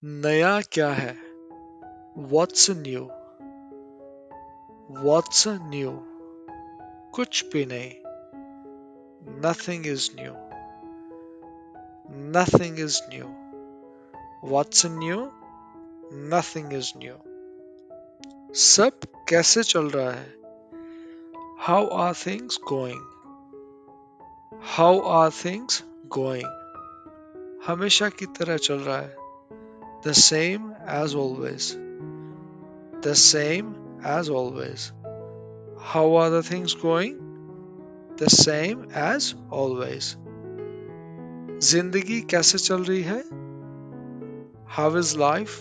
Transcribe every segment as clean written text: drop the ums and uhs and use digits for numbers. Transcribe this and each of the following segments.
नया क्या है? What's new? What's new? कुछ भी नहीं. Nothing is new. Nothing is new. What's new? Nothing is new. सब कैसे चल रहा है? How are things going? How are things going? हमेशा की तरह चल रहा है. The same as always. The same as always. How are the things going? The same as always. जिंदगी कैसे चल रही है? How is life?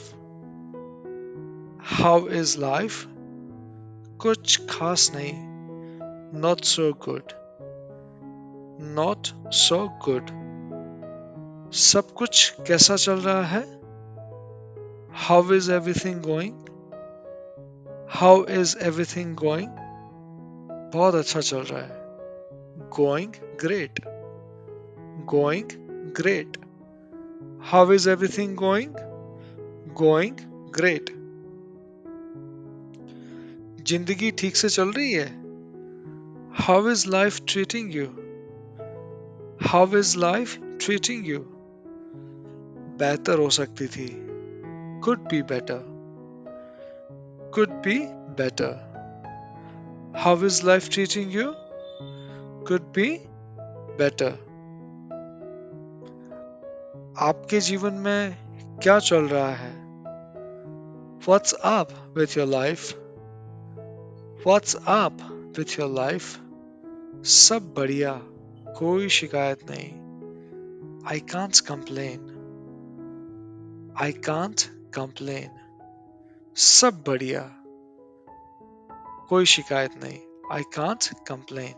How is life? कुछ खास नहीं. Not so good. Not so good. सब कुछ कैसा चल रहा है? How is everything going? How is everything going? बहुत अच्छा चल रहा है. Going great. Going great. How is everything going? Going great. जिंदगी ठीक से चल रही है? How is life treating you? How is life treating you? बेहतर हो सकती थी. Could be better. Could be better. How is life treating you? Could be better. आपके जीवन में क्या चल रहा है? What's up with your life? What's up with your life? सब बढ़िया, कोई शिकायत नहीं. I can't complain. I can't complain. सब बढ़िया, कोई शिकायत नहीं. I can't complain.